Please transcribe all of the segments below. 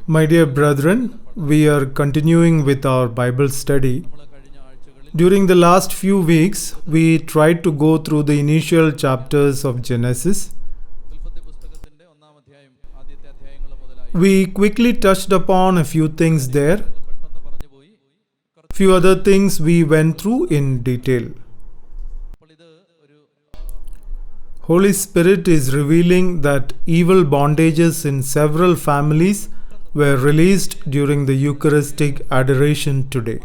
My dear brethren, we are continuing with our Bible study. During the last few weeks, we tried to go through the initial chapters of Genesis. We quickly touched upon a few things there. Few other things we went through in detail. Holy Spirit is revealing that evil bondages in several families were released during the Eucharistic adoration today.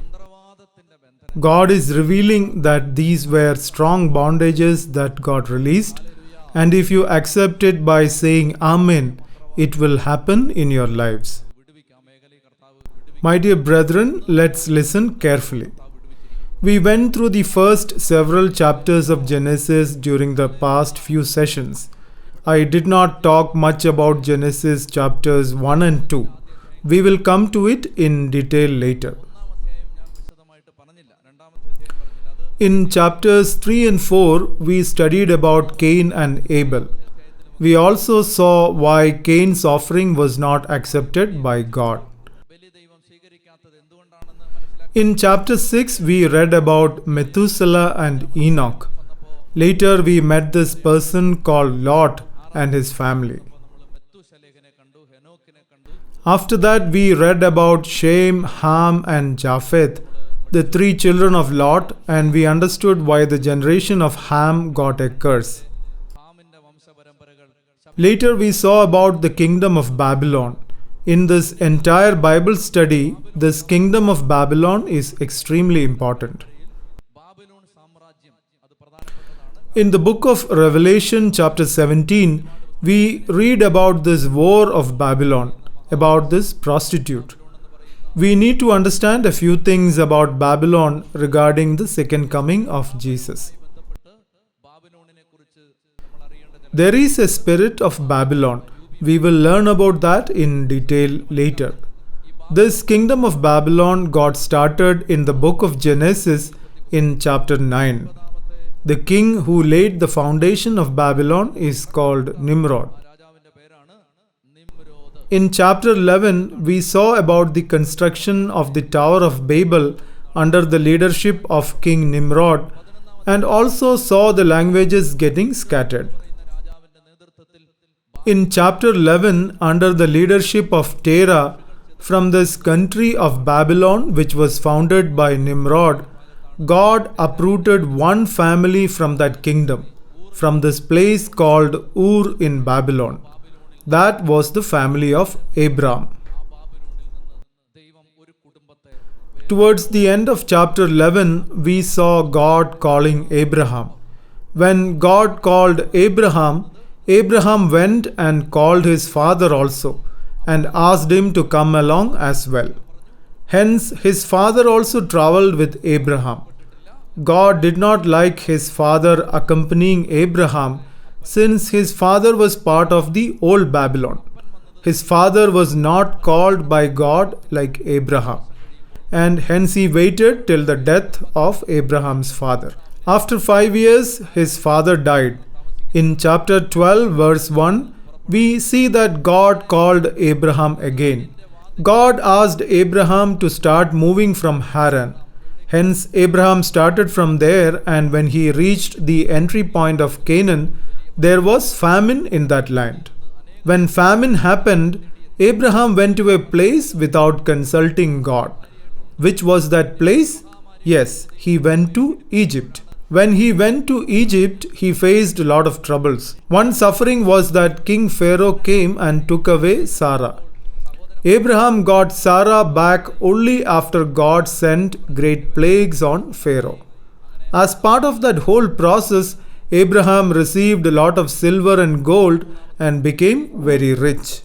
God is revealing that these were strong bondages that got released, and if you accept it by saying Amen, it will happen in your lives. My dear brethren, let's listen carefully. We went through the first several chapters of Genesis during the past few sessions. I did not talk much about Genesis chapters 1 and 2. We will come to it in detail later. In chapters 3 and 4, we studied about Cain and Abel. We also saw why Cain's offering was not accepted by God. In chapter 6, we read about Methuselah and Enoch. Later, we met this person called Lot and his family. After that, we read about Shem, Ham, and Japheth, the three children of Lot, and we understood why the generation of Ham got a curse. Later, we saw about the kingdom of Babylon. In this entire Bible study, this kingdom of Babylon is extremely important. In the book of Revelation, chapter 17, we read about this war of Babylon, about this prostitute. We need to understand a few things about Babylon regarding the second coming of Jesus. There is a spirit of Babylon. We will learn about that in detail later. This kingdom of Babylon got started in the book of Genesis in chapter 9. The king who laid the foundation of Babylon is called Nimrod. In chapter 11, we saw about the construction of the Tower of Babel under the leadership of King Nimrod, and also saw the languages getting scattered. In chapter 11, under the leadership of Terah, from this country of Babylon, which was founded by Nimrod, God uprooted one family from that kingdom, from this place called Ur in Babylon. That was the family of Abraham. Towards the end of chapter 11, we saw God calling Abraham. When God called Abraham, Abraham went and called his father also, and asked him to come along as well. Hence, his father also travelled with Abraham. God did not like his father accompanying Abraham, since his father was part of the old Babylon. His father was not called by God like Abraham, and hence he waited till the death of Abraham's father. After 5 years, his father died. In chapter 12, verse 1, we see that God called Abraham again. God asked Abraham to start moving from Haran. Hence, Abraham started from there, and when he reached the entry point of Canaan, there was famine in that land. When famine happened, Abraham went to a place without consulting God. Which was that place? Yes, he went to Egypt. When he went to Egypt, he faced a lot of troubles. One suffering was that King Pharaoh came and took away Sarah. Abraham got Sarah back only after God sent great plagues on Pharaoh. As part of that whole process, Abraham received a lot of silver and gold and became very rich.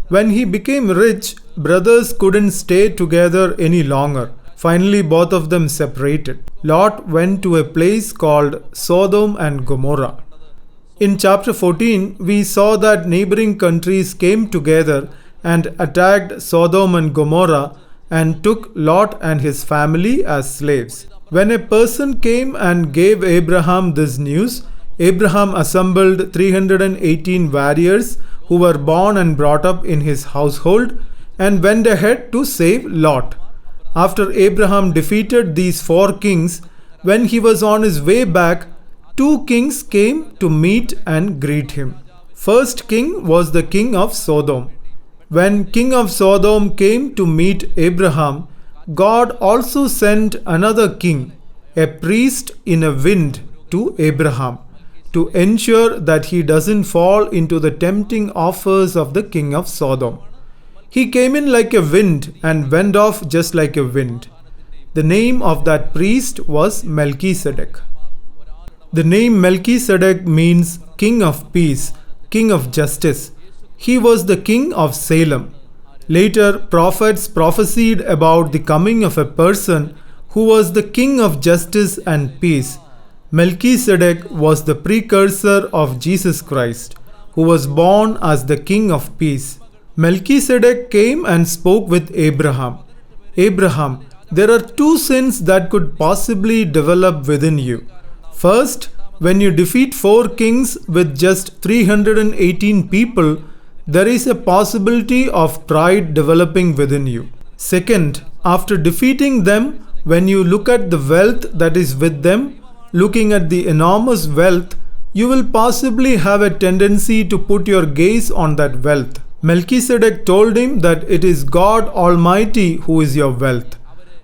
When he became rich, brothers couldn't stay together any longer. Finally, both of them separated. Lot went to a place called Sodom and Gomorrah. In chapter 14, we saw that neighboring countries came together and attacked Sodom and Gomorrah and took Lot and his family as slaves. When a person came and gave Abraham this news, Abraham assembled 318 warriors who were born and brought up in his household, and went ahead to save Lot. After Abraham defeated these 4 kings, when he was on his way back, 2 kings came to meet and greet him. First king was the king of Sodom. When king of Sodom came to meet Abraham, God also sent another king, a priest in a wind, to Abraham to ensure that he doesn't fall into the tempting offers of the king of Sodom. He came in like a wind and went off just like a wind. The name of that priest was Melchizedek. The name Melchizedek means king of peace, king of justice. He was the king of Salem. Later, prophets prophesied about the coming of a person who was the king of justice and peace. Melchizedek was the precursor of Jesus Christ, who was born as the king of peace. Melchizedek came and spoke with Abraham. Abraham, there are 2 sins that could possibly develop within you. First, when you defeat 4 kings with just 318 people, there is a possibility of pride developing within you. Second, after defeating them, when you look at the wealth that is with them, looking at the enormous wealth, you will possibly have a tendency to put your gaze on that wealth. Melchizedek told him that it is God Almighty who is your wealth.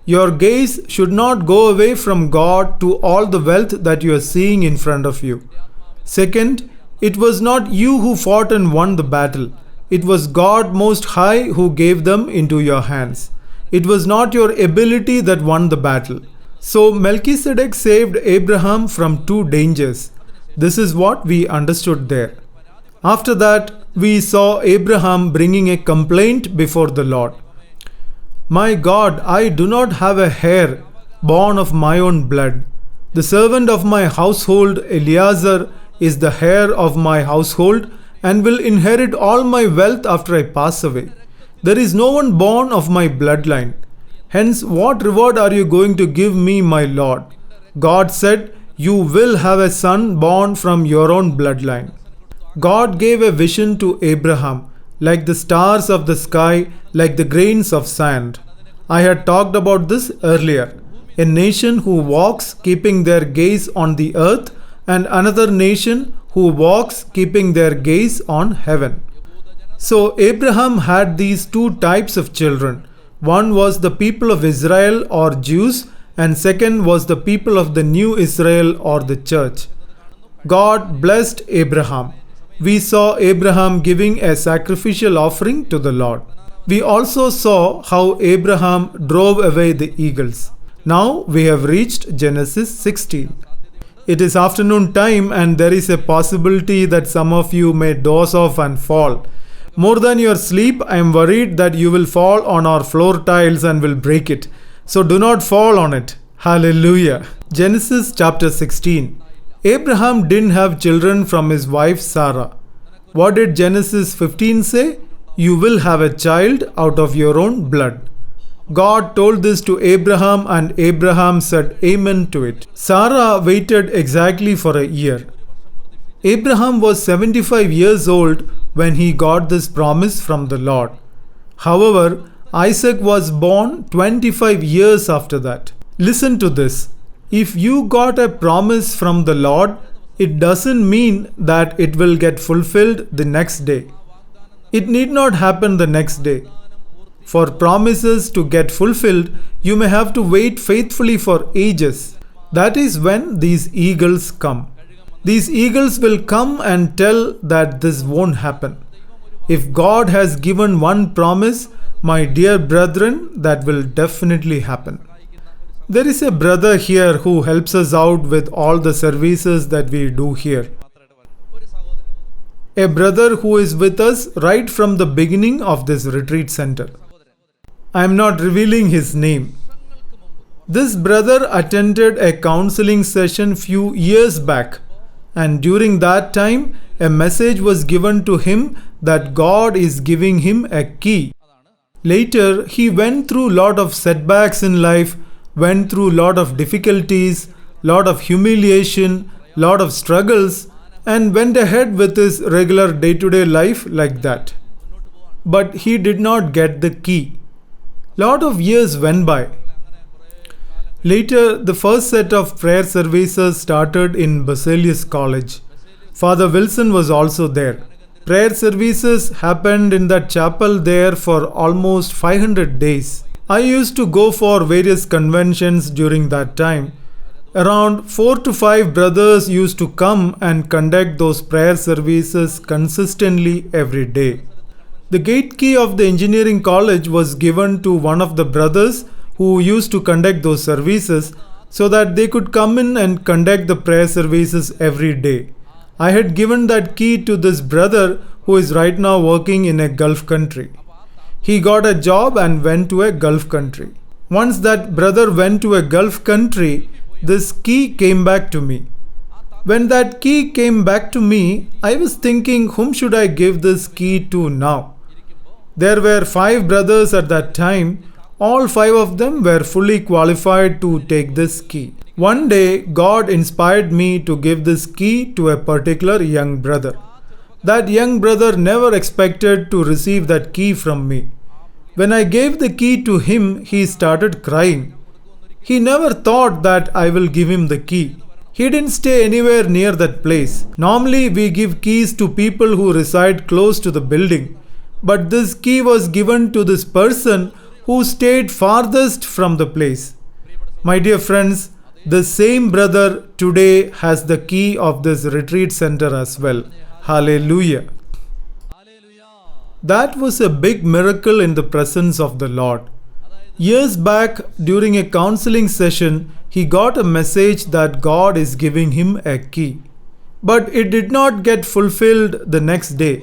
Your gaze should not go away from God to all the wealth that you are seeing in front of you. Second, it was not you who fought and won the battle. It was God Most High who gave them into your hands. It was not your ability that won the battle. So Melchizedek saved Abraham from 2 dangers. This is what we understood there. After that, we saw Abraham bringing a complaint before the Lord. My God, I do not have a heir born of my own blood. The servant of my household, Eliezer, is the heir of my household and will inherit all my wealth after I pass away. There is no one born of my bloodline. Hence, what reward are you going to give me, my Lord? God said, you will have a son born from your own bloodline. God gave a vision to Abraham, like the stars of the sky, like the grains of sand. I had talked about this earlier. A nation who walks keeping their gaze on the earth, and another nation who walks keeping their gaze on heaven. So Abraham had these 2 types of children. One was the people of Israel or Jews, and second was the people of the new Israel or the church. God blessed Abraham. We saw Abraham giving a sacrificial offering to the Lord. We also saw how Abraham drove away the eagles. Now we have reached Genesis 16. It is afternoon time and there is a possibility that some of you may doze off and fall. More than your sleep, I am worried that you will fall on our floor tiles and will break it. So do not fall on it. Hallelujah. Genesis chapter 16. Abraham didn't have children from his wife Sarah. What did Genesis 15 say? You will have a child out of your own blood. God told this to Abraham and Abraham said amen to it. Sarah waited exactly for a year. Abraham was 75 years old when he got this promise from the Lord. However, Isaac was born 25 years after that. Listen to this. If you got a promise from the Lord, it doesn't mean that it will get fulfilled the next day. It need not happen the next day. For promises to get fulfilled, you may have to wait faithfully for ages. That is when these eagles come. These eagles will come and tell that this won't happen. If God has given one promise, my dear brethren, that will definitely happen. There is a brother here who helps us out with all the services that we do here. A brother who is with us right from the beginning of this retreat center. I am not revealing his name. This brother attended a counseling session few years back, and during that time a message was given to him that God is giving him a key. Later he went through lot of setbacks in life, went through lot of difficulties, lot of humiliation, lot of struggles, and went ahead with his regular day-to-day life like that. but he did not get the key. Lot of years went by. Later, the first set of prayer services started in Basilius College. Father Wilson was also there. Prayer services happened in that chapel there for almost 500 days. I used to go for various conventions during that time. Around 4 to 5 brothers used to come and conduct those prayer services consistently every day. The gate key of the engineering college was given to one of the brothers who used to conduct those services so that they could come in and conduct the prayer services every day. I had given that key to this brother who is right now working in a Gulf country. He got a job and went to a Gulf country. Once that brother went to a Gulf country, this key came back to me. When that key came back to me, I was thinking, whom should I give this key to now? There were 5 brothers at that time. All 5 of them were fully qualified to take this key. One day, God inspired me to give this key to a particular young brother. That young brother never expected to receive that key from me. When I gave the key to him, he started crying. He never thought that I will give him the key. He didn't stay anywhere near that place. Normally, we give keys to people who reside close to the building. But this key was given to this person who stayed farthest from the place. My dear friends, the same brother today has the key of this retreat center as well. Hallelujah. That was a big miracle in the presence of the Lord. Years back, during a counseling session, he got a message that God is giving him a key. But it did not get fulfilled the next day.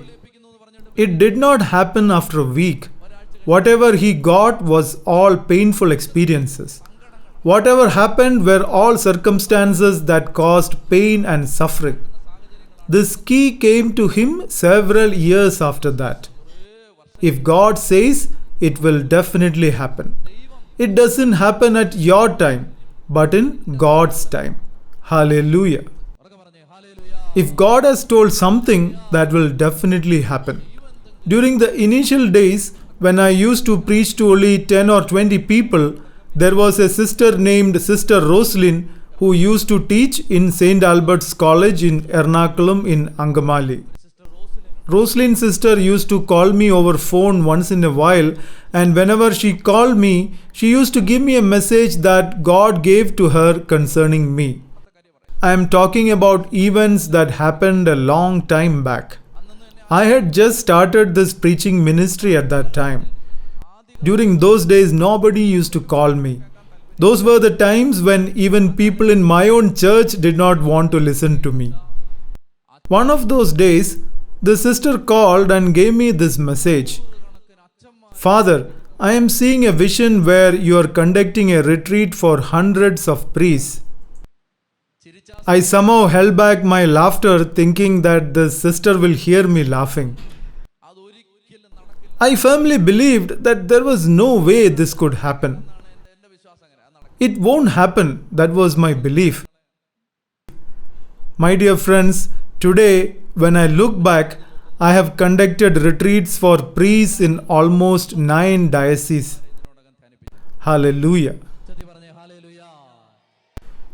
It did not happen after a week. Whatever he got was all painful experiences. Whatever happened were all circumstances that caused pain and suffering. This key came to him several years after that. If God says, it will definitely happen. It doesn't happen at your time, but in God's time. Hallelujah. If God has told something, that will definitely happen. During the initial days, when I used to preach to only 10 or 20 people, there was a sister named Sister Roslyn who used to teach in St. Albert's College in Ernakulam in Angamali. Roslyn's sister used to call me over phone once in a while, and whenever she called me, she used to give me a message that God gave to her concerning me. I am talking about events that happened a long time back. I had just started this preaching ministry at that time. During those days, nobody used to call me. Those were the times when even people in my own church did not want to listen to me. One of those days, the sister called and gave me this message. Father, I am seeing a vision where you are conducting a retreat for hundreds of priests. I somehow held back my laughter thinking that the sister will hear me laughing. I firmly believed that there was no way this could happen. It won't happen, that was my belief. My dear friends, today when I look back, I have conducted retreats for priests in almost 9 dioceses. Hallelujah.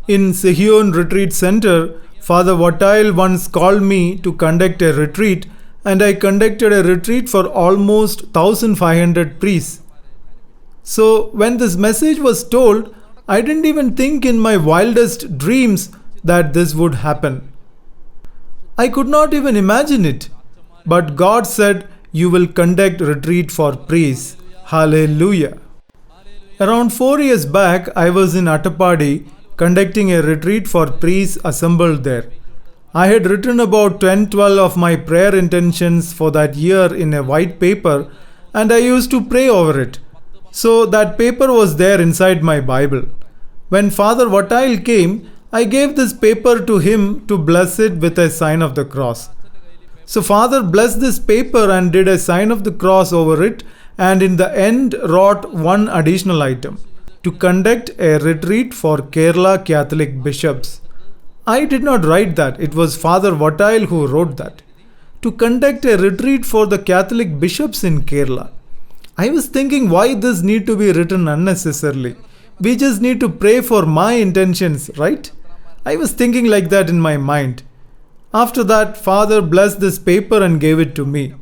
In Sehion Retreat Center, Father Vatail once called me to conduct a retreat, and I conducted a retreat for almost 1500 priests. So when this message was told, I didn't even think in my wildest dreams that this would happen. I could not even imagine it. But God said, you will conduct retreat for priests. Hallelujah. Around 4 years back, I was in Attapadi conducting a retreat for priests assembled there. I had written about 10-12 of my prayer intentions for that year in a white paper, and I used to pray over it. So that paper was there inside my Bible. When Father Vatail came, I gave this paper to him to bless it with a sign of the cross. So Father blessed this paper and did a sign of the cross over it, and in the end wrote one additional item: to conduct a retreat for Kerala Catholic bishops. I did not write that. It was Father Vatail who wrote that. to conduct a retreat for the Catholic bishops in Kerala. I was thinking why this need to be written unnecessarily. We just need to pray for my intentions, right? I was thinking like that in my mind. After that, Father blessed this paper and gave it to me.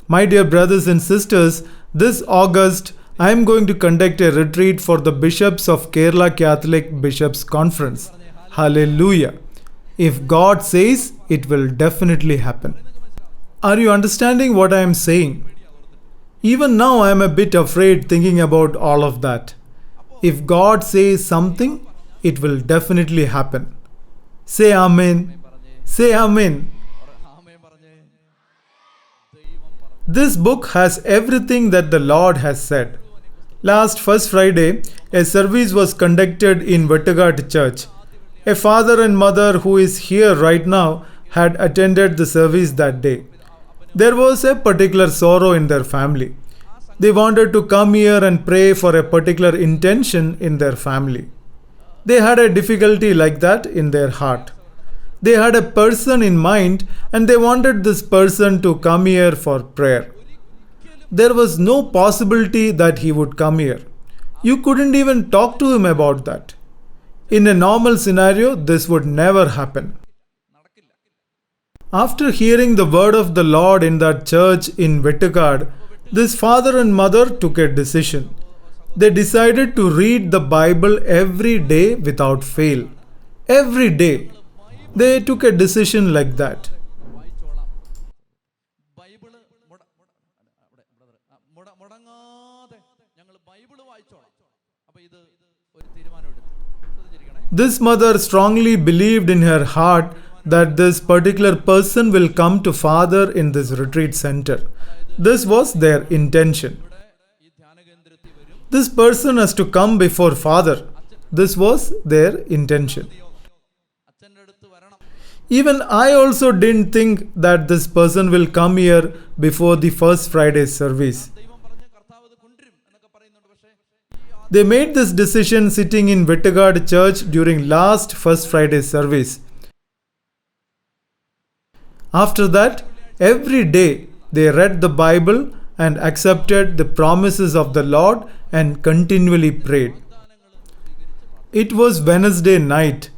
My dear brothers and sisters, this August I am going to conduct a retreat for the bishops of Kerala Catholic Bishops Conference. Hallelujah. If God says, it will definitely happen. Are you understanding what I am saying? Even now I am a bit afraid thinking about all of that. If God says something, it will definitely happen. Say Amen. Say Amen. This book has everything that the Lord has said. Last First Friday, a service was conducted in Vettagad Church. A father and mother who is here right now had attended the service that day. There was a particular sorrow in their family. They wanted to come here and pray for a particular intention in their family. They had a difficulty like that in their heart. They had a person in mind and they wanted this person to come here for prayer. There was no possibility that he would come here. You couldn't even talk to him about that. In a normal scenario, this would never happen. After hearing the word of the Lord in that church in Vettagad, this father and mother took a decision. They decided to read the Bible every day without fail. Every day. They took a decision like that. This mother strongly believed in her heart that this particular person will come to Father in this retreat center. This was their intention. This person has to come before Father. This was their intention. Even I also didn't think that this person will come here before the First Friday service. They made this decision sitting in Vettagad Church during last First Friday service. After that, every day they read the Bible and accepted the promises of the Lord and continually prayed. It was Wednesday night.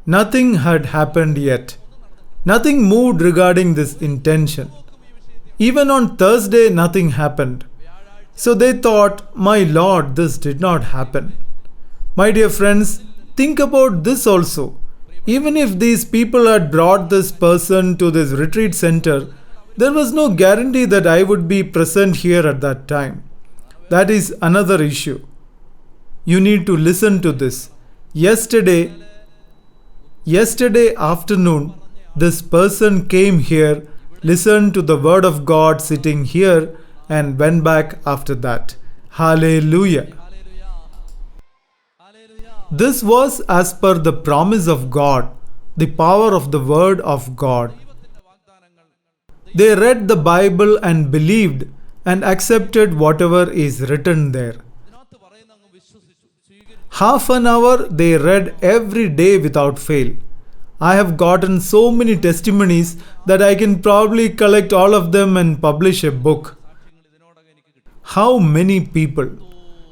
Nothing had happened yet. Nothing moved regarding this intention. Even on Thursday, nothing happened. So they thought, my Lord, this did not happen. My dear friends, think about this also. Even if these people had brought this person to this retreat center, there was no guarantee that I would be present here at that time. That is another issue. You need to listen to this. Yesterday afternoon, this person came here, listened to the word of God sitting here, and went back after that. Hallelujah. This was as per the promise of God, the power of the word of God. They read the Bible and believed and accepted whatever is written there. Half an hour they read every day without fail. I have gotten so many testimonies that I can probably collect all of them and publish a book. How many people?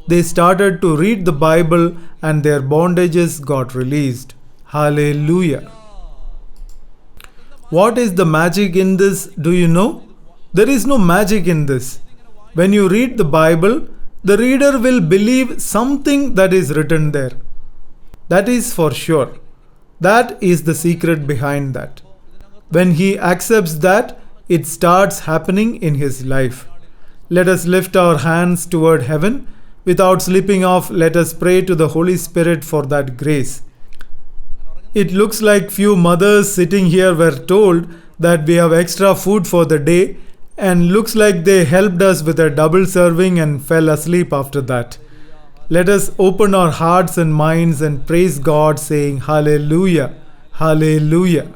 They started to read the Bible and their bondages got released. Hallelujah. What is the magic in this? Do you know? There is no magic in this. When you read the Bible, the reader will believe something that is written there. That is for sure. That is the secret behind that. When he accepts that, it starts happening in his life. Let us lift our hands toward heaven. Without slipping off, let us pray to the Holy Spirit for that grace. It looks like few mothers sitting here were told that we have extra food for the day, and looks like they helped us with a double serving and fell asleep after that. Let us open our hearts and minds and praise God, saying Hallelujah, Hallelujah.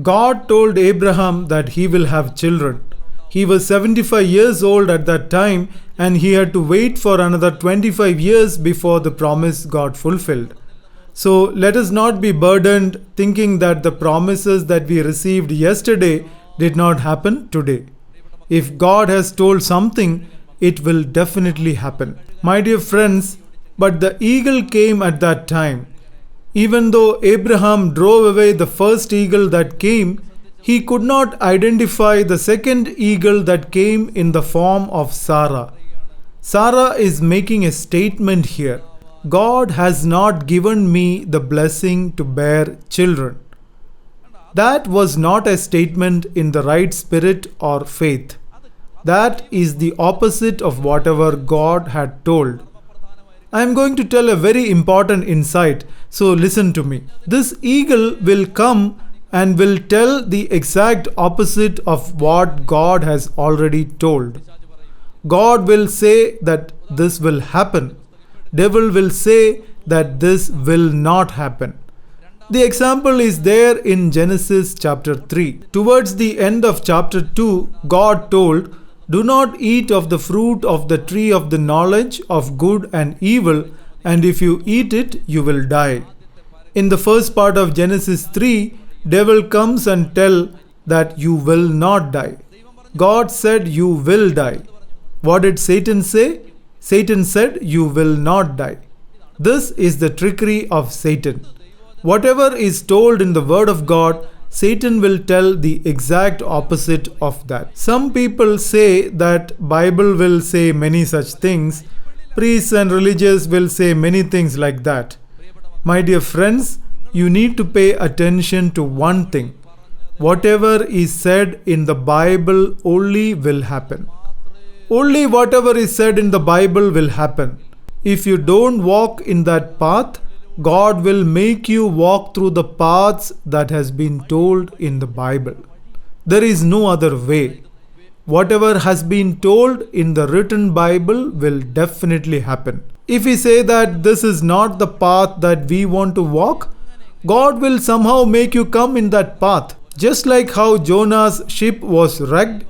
God told Abraham that he will have children. He was 75 years old at that time, and he had to wait for another 25 years before the promise got fulfilled. So let us not be burdened thinking that the promises that we received yesterday did not happen today. If God has told something, it will definitely happen. My dear friends, but the eagle came at that time. Even though Abraham drove away the first eagle that came, he could not identify the second eagle that came in the form of Sarah. Sarah is making a statement here. God has not given me the blessing to bear children. That was not a statement in the right spirit or faith. That is the opposite of whatever God had told. I am going to tell a very important insight, so listen to me. This eagle will come and will tell the exact opposite of what God has already told. God will say that this will happen. Devil will say that this will not happen. The example is there in Genesis chapter 3. Towards the end of chapter 2, God told, "Do not eat of the fruit of the tree of the knowledge of good and evil, and if you eat it, you will die." In the first part of Genesis 3, devil comes and tell that you will not die. God said you will die. What did Satan say? Satan said you will not die. This is the trickery of Satan. Whatever is told in the word of God, Satan will tell the exact opposite of that. Some people say that Bible will say many such things. Priests and religious will say many things like that. My dear friends, you need to pay attention to one thing. Whatever is said in the Bible only will happen. Only whatever is said in the Bible will happen. If you don't walk in that path, God will make you walk through the paths that has been told in the Bible. There is no other way. Whatever has been told in the written Bible will definitely happen. If we say that this is not the path that we want to walk, God will somehow make you come in that path. Just like how Jonah's ship was wrecked,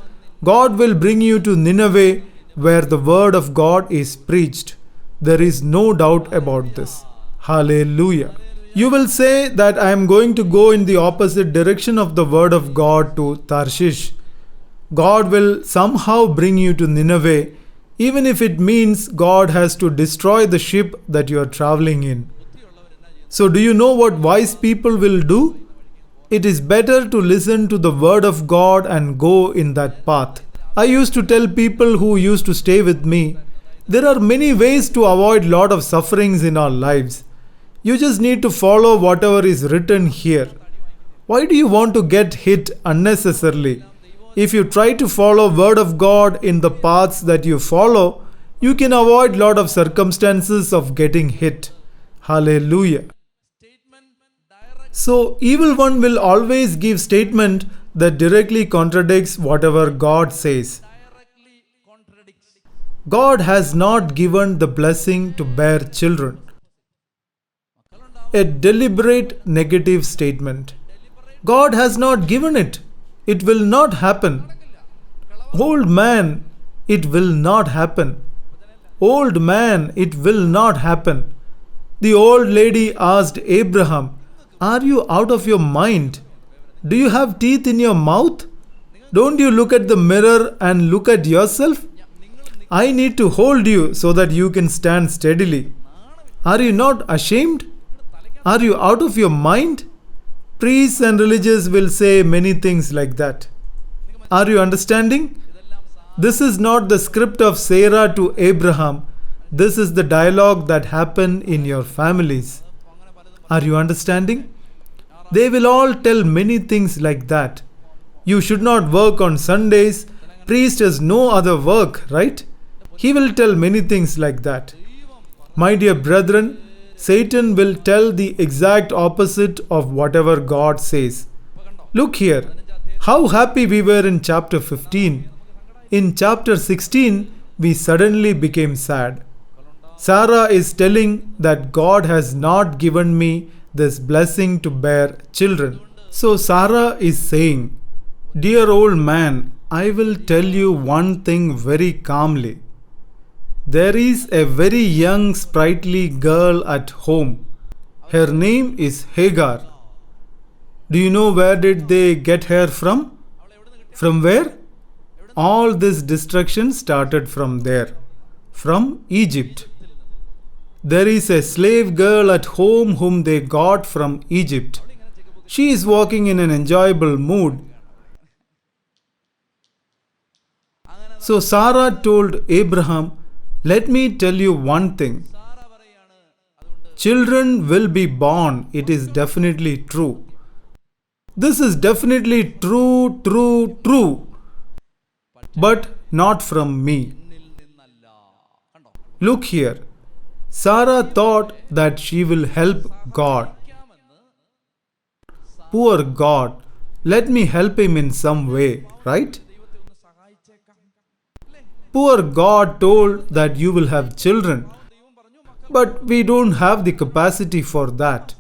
God will bring you to Nineveh where the word of God is preached. There is no doubt about this. Hallelujah. You will say that I am going to go in the opposite direction of the word of God to Tarshish. God will somehow bring you to Nineveh, even if it means God has to destroy the ship that you are traveling in. So do you know what wise people will do? It is better to listen to the word of God and go in that path. I used to tell people who used to stay with me, there are many ways to avoid lot of sufferings in our lives. You just need to follow whatever is written here. Why do you want to get hit unnecessarily? If you try to follow word of God in the paths that you follow, you can avoid lot of circumstances of getting hit. Hallelujah. So evil one will always give statement that directly contradicts whatever God says. God has not given the blessing to bear children. A deliberate negative statement. God has not given it. It will not happen. Old man, it will not happen. Old man, it will not happen. The old lady asked Abraham, "Are you out of your mind? Do you have teeth in your mouth? Don't you look at the mirror and look at yourself? I need to hold you so that you can stand steadily. Are you not ashamed? Are you out of your mind?" Priests and religious will say many things like that. Are you understanding? This is not the script of Sarah to Abraham. This is the dialogue that happened in your families. Are you understanding? They will all tell many things like that. You should not work on Sundays. Priest has no other work, right? He will tell many things like that. My dear brethren, Satan will tell the exact opposite of whatever God says. Look here, how happy we were in chapter 15. In chapter 16, we suddenly became sad. Sarah is telling that God has not given me this blessing to bear children. So Sarah is saying, "Dear old man, I will tell you one thing very calmly. There is a very young, sprightly girl at home. Her name is Hagar. Do you know where did they get her from? From where? All this destruction started from there, from Egypt. There is a slave girl at home whom they got from Egypt. She is walking in an enjoyable mood. So Sarah told Abraham, "Let me tell you one thing. Children will be born. It is definitely true. This is definitely true. But not from me. Look here. Sarah thought that she will help God. Poor God. Let me help him in some way, right? Poor God told that you will have children, but we don't have the capacity for that.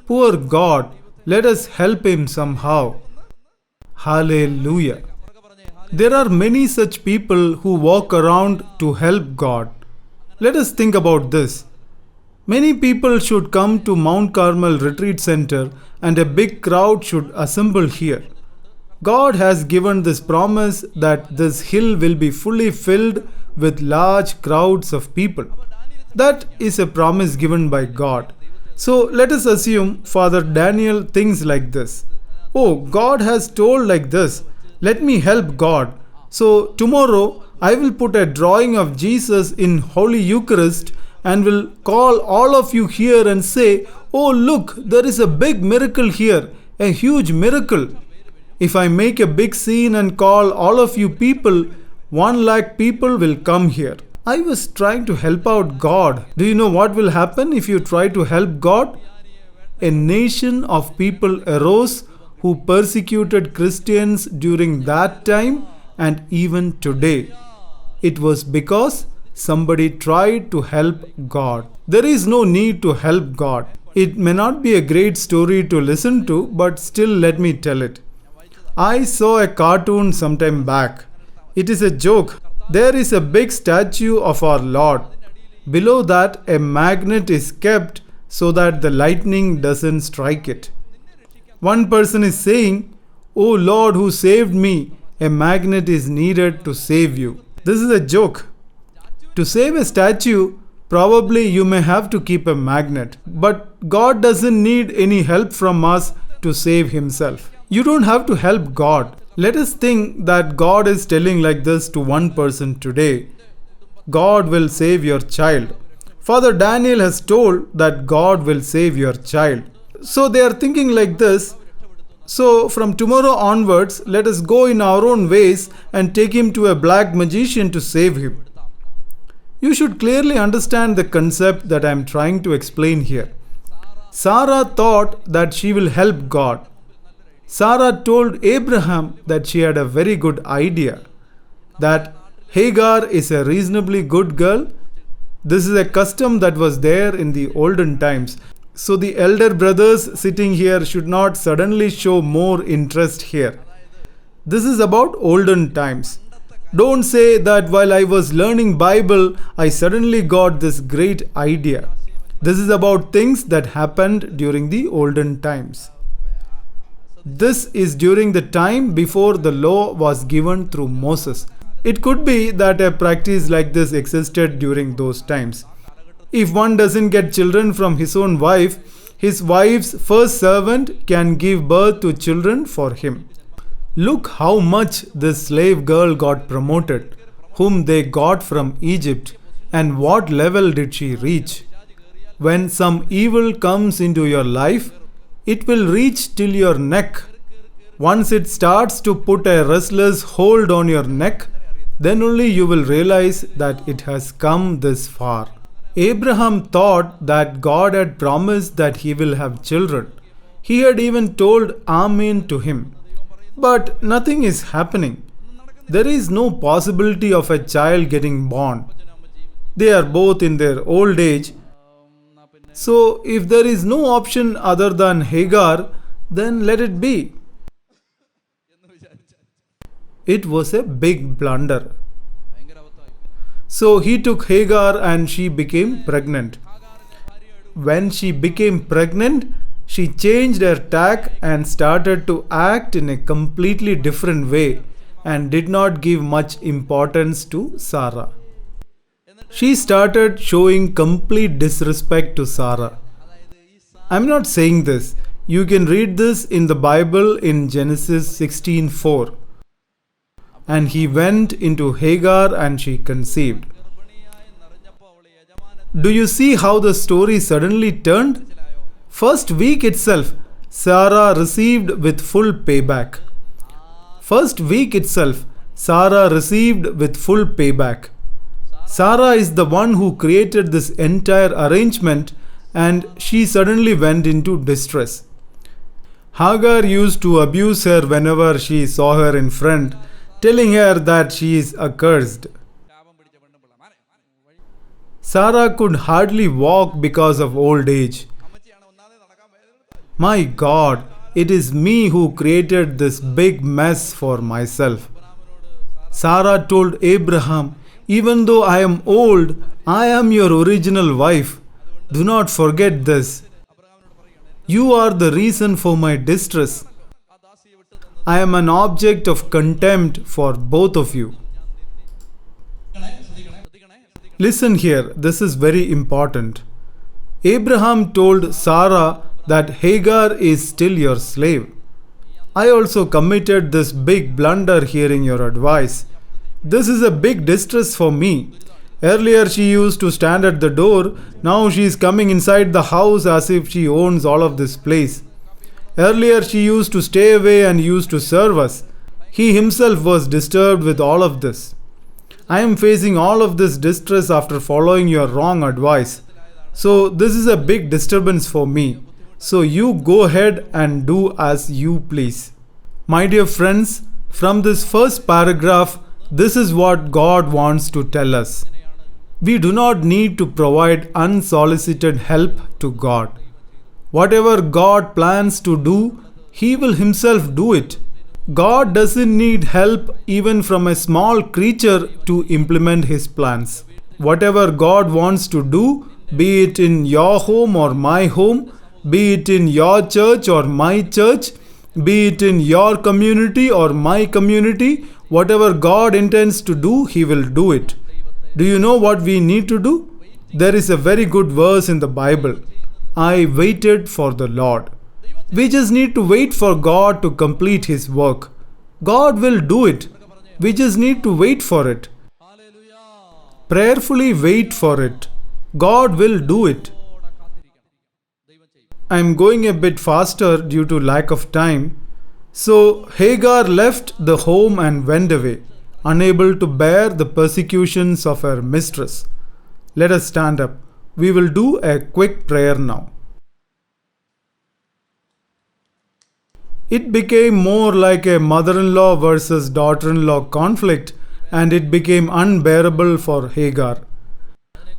Poor God, let us help him somehow. Hallelujah. There are many such people who walk around to help God. Let us think about this. Many people should come to Mount Carmel Retreat Center and a big crowd should assemble here. God has given this promise that this hill will be fully filled with large crowds of people. That is a promise given by God. So let us assume Father Daniel thinks like this. Oh, God has told like this. Let me help God. So tomorrow I will put a drawing of Jesus in Holy Eucharist and will call all of you here and say, "Oh, look, there is a big miracle here, a huge miracle." If I make a big scene and call all of you people, 1 lakh people will come here. I was trying to help out God. Do you know what will happen if you try to help God? A nation of people arose who persecuted Christians during that time and even today. It was because somebody tried to help God. There is no need to help God. It may not be a great story to listen to, but still let me tell it. I saw a cartoon sometime back. It is a joke. There is a big statue of our Lord. Below that, a magnet is kept so that the lightning doesn't strike it. One person is saying, "Oh Lord who saved me, a magnet is needed to save you." This is a joke. To save a statue, probably you may have to keep a magnet. But God doesn't need any help from us to save himself. You don't have to help God. Let us think that God is telling like this to one person today. God will save your child. Father Daniel has told that God will save your child. So they are thinking like this. So from tomorrow onwards, let us go in our own ways and take him to a black magician to save him. You should clearly understand the concept that I am trying to explain here. Sarah thought that she will help God. Sarah told Abraham that she had a very good idea, that Hagar is a reasonably good girl. This is a custom that was there in the olden times. So the elder brothers sitting here should not suddenly show more interest here. This is about olden times. Don't say that while I was learning Bible, I suddenly got this great idea. This is about things that happened during the olden times. This is during the time before the law was given through Moses. It could be that a practice like this existed during those times. If one doesn't get children from his own wife, his wife's first servant can give birth to children for him. Look how much this slave girl got promoted, whom they got from Egypt, and what level did she reach. When some evil comes into your life, it will reach till your neck. Once it starts to put a restless hold on your neck, then only you will realize that it has come this far. Abraham thought that God had promised that he will have children. He had even told Amen to him. But nothing is happening. There is no possibility of a child getting born. They are both in their old age. So if there is no option other than Hagar, then let it be. It was a big blunder. So he took Hagar and she became pregnant. When she became pregnant, she changed her tack and started to act in a completely different way and did not give much importance to Sarah. She started showing complete disrespect to Sarah. I'm not saying this. You can read this in the Bible in Genesis 16:4. And he went into Hagar and she conceived. Do you see how the story suddenly turned? First week itself, Sarah received with full payback. First week itself, Sarah received with full payback. Sarah is the one who created this entire arrangement and she suddenly went into distress. Hagar used to abuse her whenever she saw her in front, telling her that she is accursed. Sarah could hardly walk because of old age. My God, it is me who created this big mess for myself. Sarah told Abraham, even though I am old, I am your original wife. Do not forget this. You are the reason for my distress. I am an object of contempt for both of you. Listen here, this is very important. Abraham told Sarah that Hagar is still your slave. I also committed this big blunder hearing your advice. This is a big distress for me. Earlier she used to stand at the door, now she is coming inside the house as if she owns all of this place. Earlier she used to stay away and used to serve us. He himself was disturbed with all of this. I am facing all of this distress after following your wrong advice. So this is a big disturbance for me. So you go ahead and do as you please. My dear friends, from this first paragraph, this is what God wants to tell us. We do not need to provide unsolicited help to God. Whatever God plans to do, He will Himself do it. God doesn't need help even from a small creature to implement His plans. Whatever God wants to do, be it in your home or my home, be it in your church or my church, be it in your community or my community, whatever God intends to do, He will do it. Do you know what we need to do? There is a very good verse in the Bible. I waited for the Lord. We just need to wait for God to complete His work. God will do it. We just need to wait for it. Prayerfully wait for it. God will do it. I am going a bit faster due to lack of time. So Hagar left the home and went away, unable to bear the persecutions of her mistress. Let us stand up. We will do a quick prayer now. It became more like a mother-in-law versus daughter-in-law conflict, and it became unbearable for Hagar.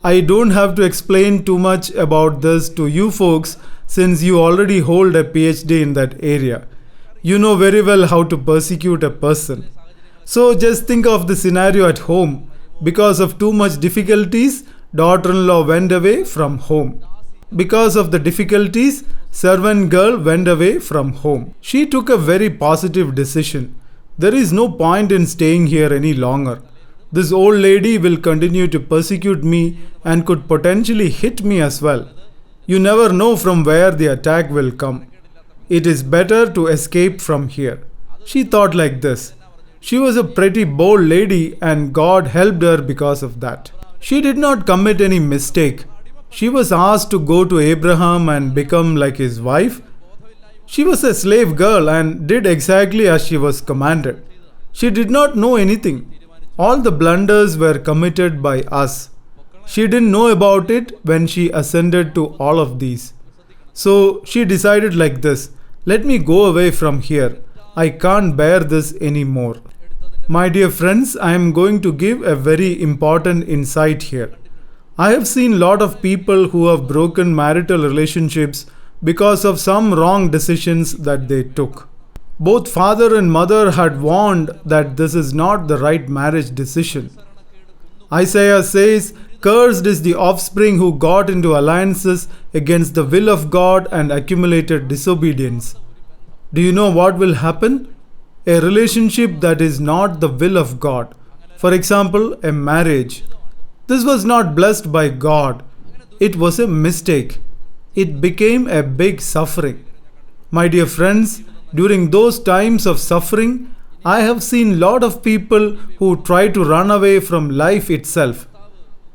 I don't have to explain too much about this to you folks since you already hold a PhD in that area. You know very well how to persecute a person. So just think of the scenario at home. Because of too much difficulties, daughter-in-law went away from home. Because of the difficulties, servant girl went away from home. She took a very positive decision. There is no point in staying here any longer. This old lady will continue to persecute me and could potentially hit me as well. You never know from where the attack will come. It is better to escape from here. She thought like this. She was a pretty bold lady and God helped her because of that. She did not commit any mistake. She was asked to go to Abraham and become like his wife. She was a slave girl and did exactly as she was commanded. She did not know anything. All the blunders were committed by us. She didn't know about it when she ascended to all of these. So she decided like this, let me go away from here. I can't bear this anymore. My dear friends, I am going to give a very important insight here. I have seen a lot of people who have broken marital relationships because of some wrong decisions that they took. Both father and mother had warned that this is not the right marriage decision. Isaiah says, "Cursed is the offspring who got into alliances against the will of God and accumulated disobedience." Do you know what will happen? A relationship that is not the will of God. For example, a marriage. This was not blessed by God. It was a mistake. It became a big suffering. My dear friends, during those times of suffering, I have seen lot of people who try to run away from life itself.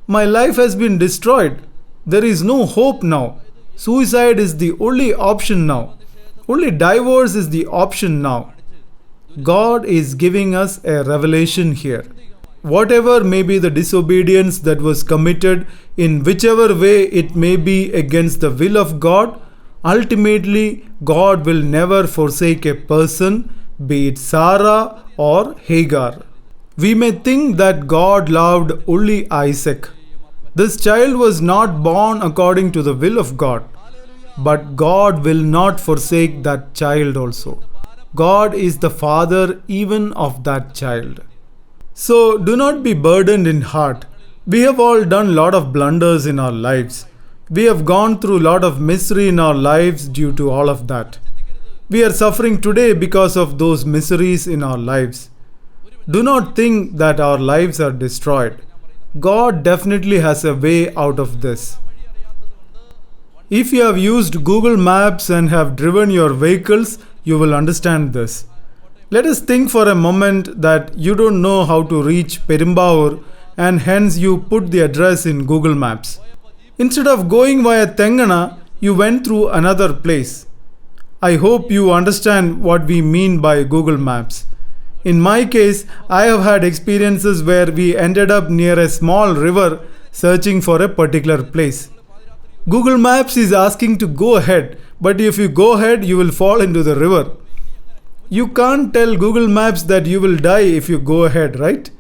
My life has been destroyed. There is no hope now. Suicide is the only option now. Only divorce is the option now. God is giving us a revelation here. Whatever may be the disobedience that was committed, in whichever way it may be against the will of God, ultimately God will never forsake a person, be it Sarah or Hagar. We may think that God loved only Isaac. This child was not born according to the will of God. But God will not forsake that child also. God is the father even of that child. So do not be burdened in heart. We have all done lot of blunders in our lives. We have gone through lot of misery in our lives due to all of that. We are suffering today because of those miseries in our lives. Do not think that our lives are destroyed. God definitely has a way out of this. If you have used Google Maps and have driven your vehicles, you will understand this. Let us think for a moment that you don't know how to reach Perumbavoor and hence you put the address in Google Maps. Instead of going via Tengana, you went through another place. I hope you understand what we mean by Google Maps. In my case, I have had experiences where we ended up near a small river searching for a particular place. Google Maps is asking to go ahead, but if you go ahead, you will fall into the river. You can't tell Google Maps that you will die if you go ahead, right?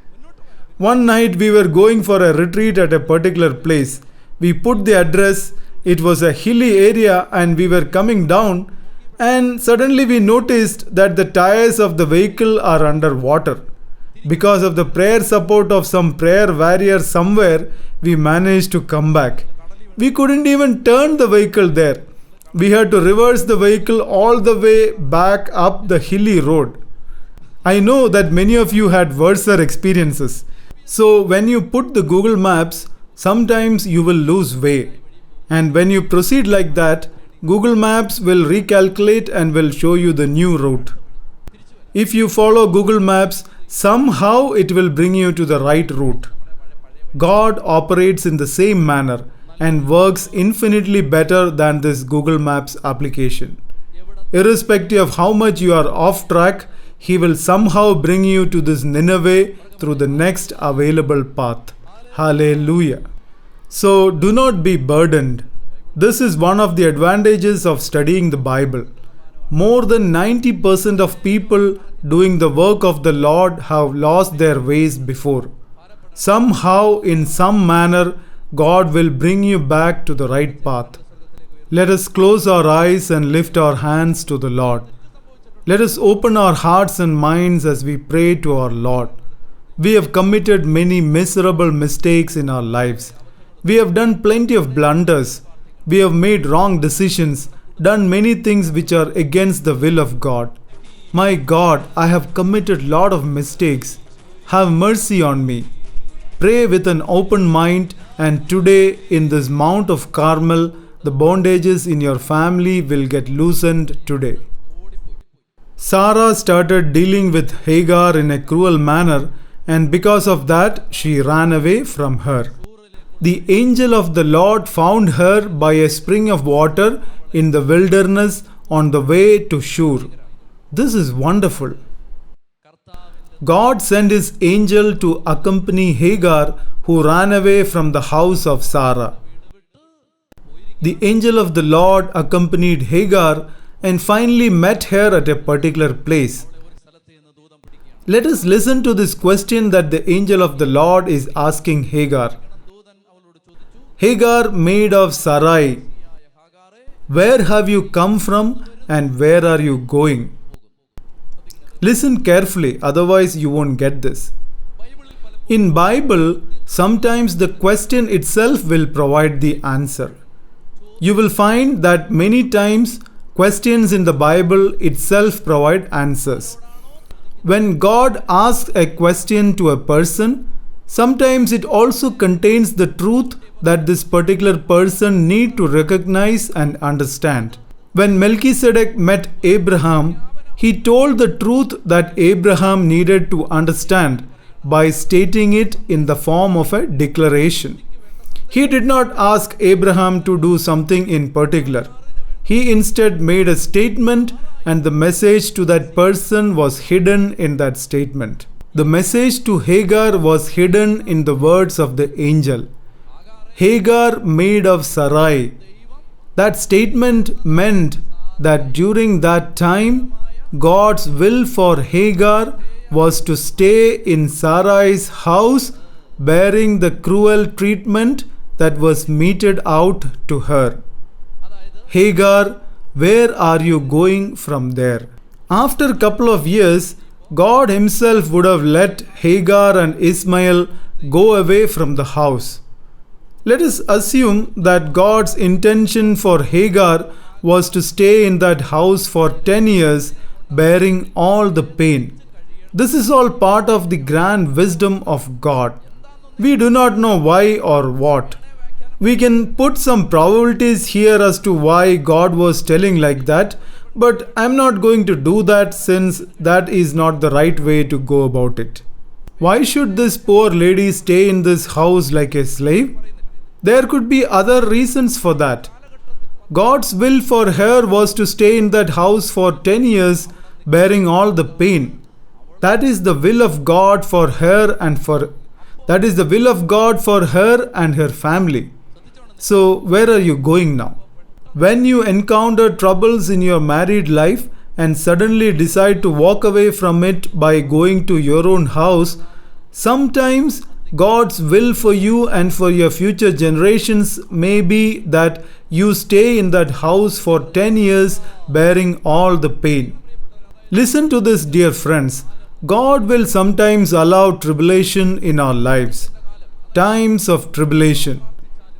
One night we were going for a retreat at a particular place. We put the address, it was a hilly area and we were coming down, and suddenly we noticed that the tires of the vehicle are under water. Because of the prayer support of some prayer warrior somewhere, we managed to come back. We couldn't even turn the vehicle there. We had to reverse the vehicle all the way back up the hilly road. I know that many of you had worse experiences. So when you put the Google Maps, sometimes you will lose way. And when you proceed like that, Google Maps will recalculate and will show you the new route. If you follow Google Maps, somehow it will bring you to the right route. God operates in the same manner and works infinitely better than this Google Maps application. Irrespective of how much you are off track, He will somehow bring you to this Nineveh through the next available path. Hallelujah. So do not be burdened. This is one of the advantages of studying the Bible. More than 90% of people doing the work of the Lord have lost their ways before. Somehow, in some manner, God will bring you back to the right path. Let us close our eyes and lift our hands to the Lord. Let us open our hearts and minds as we pray to our Lord. We have committed many miserable mistakes in our lives. We have done plenty of blunders. We have made wrong decisions, done many things which are against the will of God. My God, I have committed lot of mistakes. Have mercy on me. Pray with an open mind, and today in this Mount of Carmel, the bondages in your family will get loosened today. Sarah started dealing with Hagar in a cruel manner, and because of that, she ran away from her. The angel of the Lord found her by a spring of water in the wilderness on the way to Shur. This is wonderful. God sent His angel to accompany Hagar, who ran away from the house of Sarah. The angel of the Lord accompanied Hagar and finally met her at a particular place. Let us listen to this question that the angel of the Lord is asking Hagar. Hagar, maid of Sarai, where have you come from and where are you going? Listen carefully, otherwise you won't get this. In Bible, sometimes the question itself will provide the answer. You will find that many times questions in the Bible itself provide answers. When God asks a question to a person, sometimes it also contains the truth that this particular person need to recognize and understand. When Melchizedek met Abraham, he told the truth that Abraham needed to understand by stating it in the form of a declaration. He did not ask Abraham to do something in particular. He instead made a statement, and the message to that person was hidden in that statement. The message to Hagar was hidden in the words of the angel. Hagar maid of Sarai. That statement meant that during that time, God's will for Hagar was to stay in Sarai's house, bearing the cruel treatment that was meted out to her. Hagar, where are you going from there? After a couple of years, God himself would have let Hagar and Ishmael go away from the house. Let us assume that God's intention for Hagar was to stay in that house for 10 years, bearing all the pain. This is all part of the grand wisdom of God. We do not know why or what. We can put some probabilities here as to why God was telling like that, but I'm not going to do that since that is not the right way to go about it. Why should this poor lady stay in this house like a slave? There could be other reasons for that. God's will for her was to stay in that house for 10 years, bearing all the pain. That is the will of God for her and her family. So where are you going now? When you encounter troubles in your married life and suddenly decide to walk away from it by going to your own house, sometimes God's will for you and for your future generations may be that you stay in that house for 10 years bearing all the pain. Listen to this, dear friends. God will sometimes allow tribulation in our lives. Times of tribulation.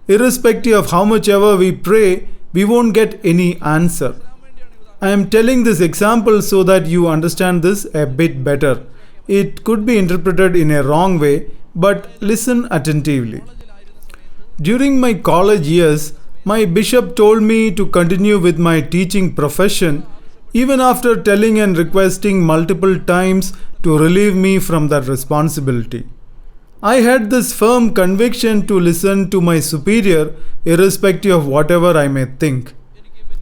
Irrespective of how much ever we pray, we won't get any answer. I am telling this example so that you understand this a bit better. It could be interpreted in a wrong way, but listen attentively. During my college years, my bishop told me to continue with my teaching profession, even after telling and requesting multiple times to relieve me from that responsibility. I had this firm conviction to listen to my superior, irrespective of whatever I may think.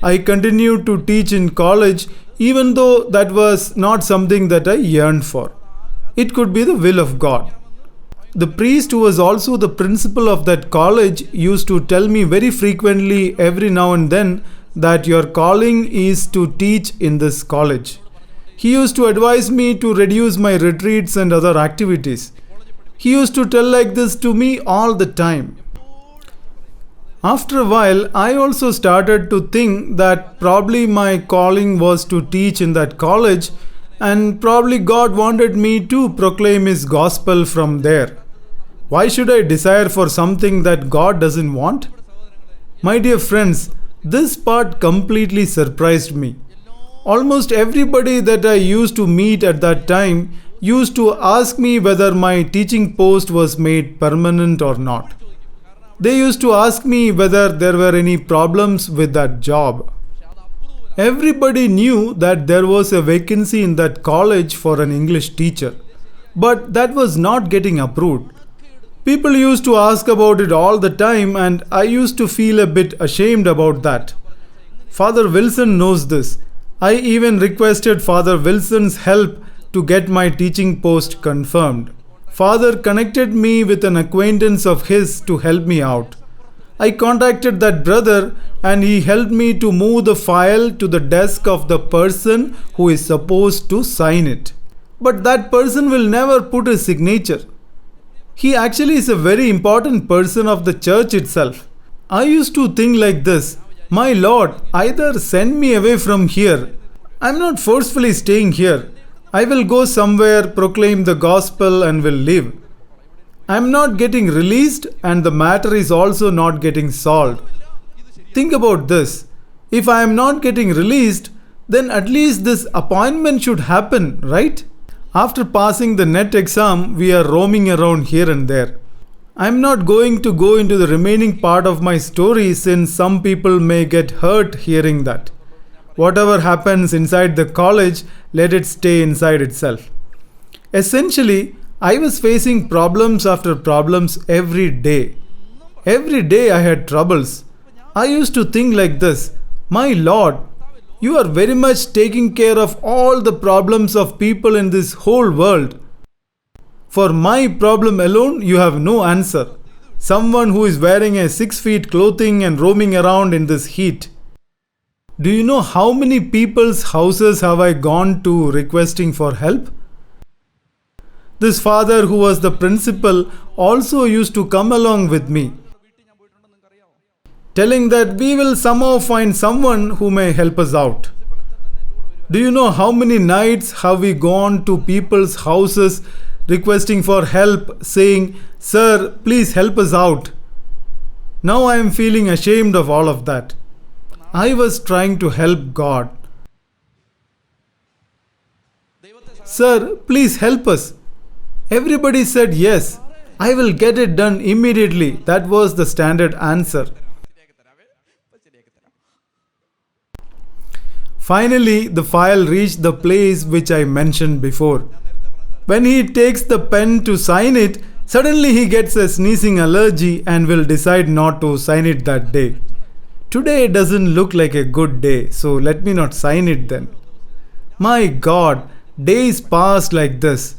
I continued to teach in college, even though that was not something that I yearned for. It could be the will of God. The priest, who was also the principal of that college, used to tell me very frequently, every now and then, that your calling is to teach in this college. He used to advise me to reduce my retreats and other activities. He used to tell like this to me all the time. After a while, I also started to think that probably my calling was to teach in that college, and probably God wanted me to proclaim His gospel from there. Why should I desire for something that God doesn't want? My dear friends, this part completely surprised me. Almost everybody that I used to meet at that time used to ask me whether my teaching post was made permanent or not. They used to ask me whether there were any problems with that job. Everybody knew that there was a vacancy in that college for an English teacher, but that was not getting approved. People used to ask about it all the time, and I used to feel a bit ashamed about that. Father Wilson knows this. I even requested Father Wilson's help to get my teaching post confirmed. Father connected me with an acquaintance of his to help me out. I contacted that brother and he helped me to move the file to the desk of the person who is supposed to sign it. But that person will never put his signature. He actually is a very important person of the church itself. I used to think like this, my Lord, either send me away from here. I'm not forcefully staying here. I will go somewhere, proclaim the gospel, and will leave. I am not getting released, and the matter is also not getting solved. Think about this. If I am not getting released, then at least this appointment should happen, right? After passing the NET exam, we are roaming around here and there. I am not going to go into the remaining part of my story since some people may get hurt hearing that. Whatever happens inside the college, let it stay inside itself. Essentially, I was facing problems after problems every day. Every day I had troubles. I used to think like this: My Lord, you are very much taking care of all the problems of people in this whole world. For my problem alone, you have no answer. Someone who is wearing a 6 feet clothing and roaming around in this heat. Do you know how many people's houses have I gone to requesting for help? This father who was the principal also used to come along with me, telling that we will somehow find someone who may help us out. Do you know how many nights have we gone to people's houses requesting for help, saying, "Sir, please help us out." Now I am feeling ashamed of all of that. I was trying to help God. "Sir, please help us." Everybody said yes. "I will get it done immediately." That was the standard answer. Finally, the file reached the place which I mentioned before. When he takes the pen to sign it, suddenly he gets a sneezing allergy and will decide not to sign it that day. Today doesn't look like a good day, so let me not sign it then. My God, days passed like this.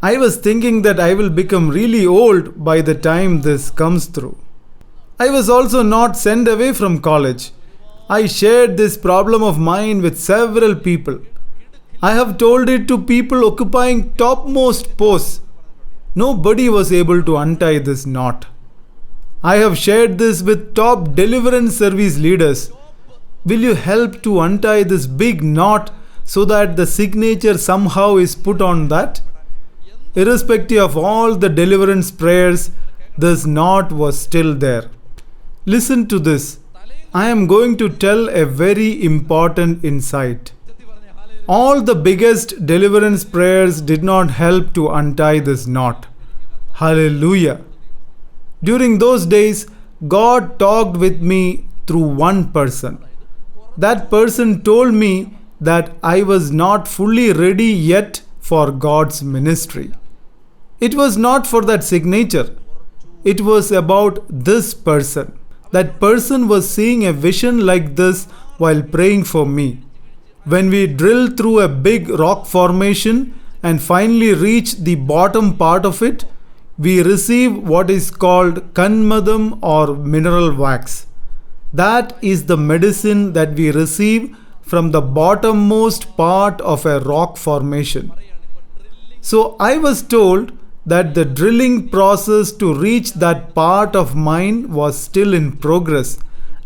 I was thinking that I will become really old by the time this comes through. I was also not sent away from college. I shared this problem of mine with several people. I have told it to people occupying topmost posts. Nobody was able to untie this knot. I have shared this with top deliverance service leaders. Will you help to untie this big knot so that the signature somehow is put on that? Irrespective of all the deliverance prayers, this knot was still there. Listen to this. I am going to tell a very important insight. All the biggest deliverance prayers did not help to untie this knot. Hallelujah. During those days, God talked with me through one person. That person told me that I was not fully ready yet for God's ministry. It was not for that signature. It was about this person. That person was seeing a vision like this while praying for me. When we drill through a big rock formation and finally reach the bottom part of it, we receive what is called kanmadam or mineral wax. That is the medicine that we receive from the bottommost part of a rock formation. So I was told that the drilling process to reach that part of mine was still in progress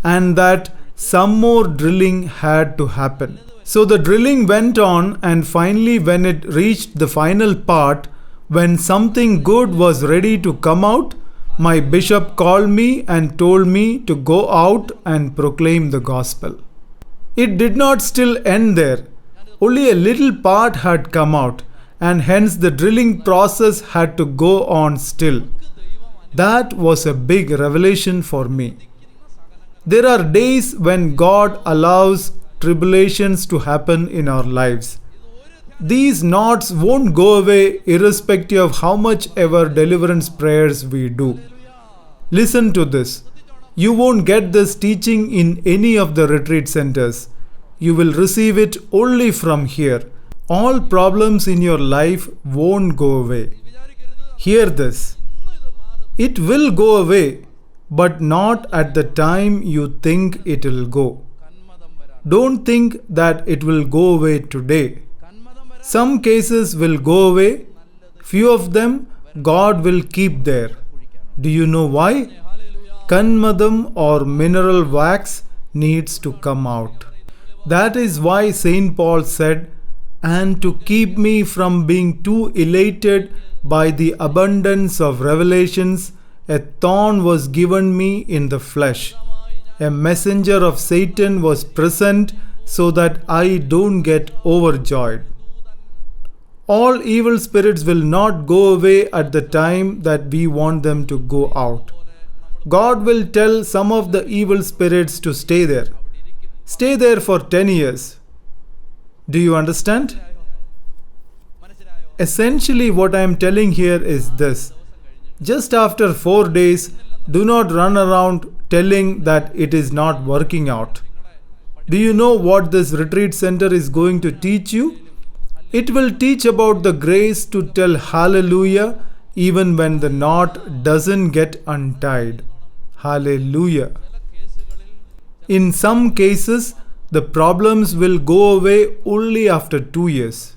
and that some more drilling had to happen. So the drilling went on, and finally when it reached the final part, when something good was ready to come out, my bishop called me and told me to go out and proclaim the gospel. It did not still end there. Only a little part had come out, and hence the drilling process had to go on still. That was a big revelation for me. There are days when God allows tribulations to happen in our lives. These knots won't go away irrespective of how much ever deliverance prayers we do. Listen to this. You won't get this teaching in any of the retreat centers. You will receive it only from here. All problems in your life won't go away. Hear this. It will go away, but not at the time you think it will go. Don't think that it will go away today. Some cases will go away. Few of them God will keep there. Do you know why? Kanmadam or mineral wax needs to come out. That is why Saint Paul said, and to keep me from being too elated by the abundance of revelations, a thorn was given me in the flesh. A messenger of Satan was present so that I don't get overjoyed. All evil spirits will not go away at the time that we want them to go out. God will tell some of the evil spirits to stay there. Stay there for 10 years. Do you understand? Essentially, what I am telling here is this. Just after 4 days, do not run around telling that it is not working out. Do you know what this retreat center is going to teach you? It will teach about the grace to tell hallelujah even when the knot doesn't get untied. Hallelujah. In some cases, the problems will go away only after 2 years.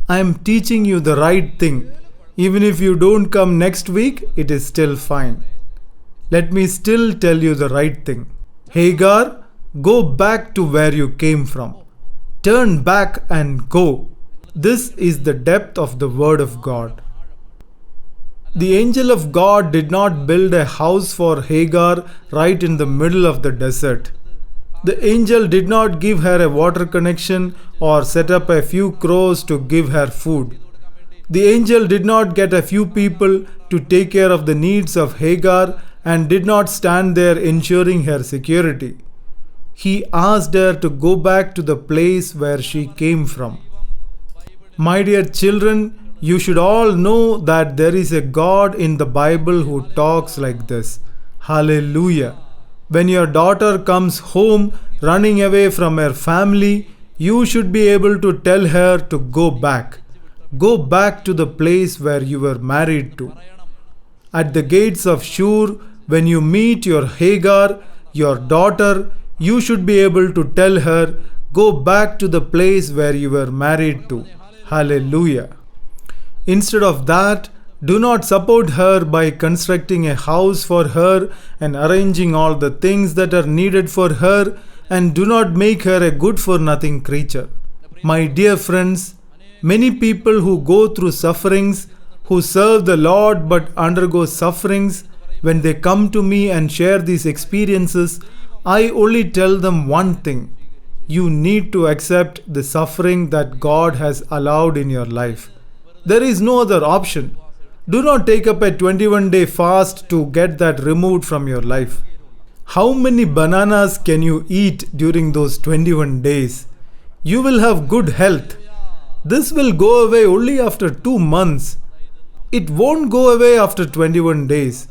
I am teaching you the right thing. Even if you don't come next week, it is still fine. Let me still tell you the right thing. Hagar, go back to where you came from. Turn back and go. This is the depth of the word of God. The angel of God did not build a house for Hagar right in the middle of the desert. The angel did not give her a water connection or set up a few crows to give her food. The angel did not get a few people to take care of the needs of Hagar and did not stand there ensuring her security. He asked her to go back to the place where she came from. My dear children, you should all know that there is a God in the Bible who talks like this. Hallelujah. When your daughter comes home running away from her family, you should be able to tell her to go back. Go back to the place where you were married to. At the gates of Shur, when you meet your Hagar, your daughter, you should be able to tell her, go back to the place where you were married to. Hallelujah. Instead of that, do not support her by constructing a house for her and arranging all the things that are needed for her, and do not make her a good-for-nothing creature. My dear friends, many people who go through sufferings, who serve the Lord but undergo sufferings, when they come to me and share these experiences, I only tell them one thing. You need to accept the suffering that God has allowed in your life. There is no other option. Do not take up a 21-day fast to get that removed from your life. How many bananas can you eat during those 21 days? You will have good health. This will go away only after 2 months. It won't go away after 21 days.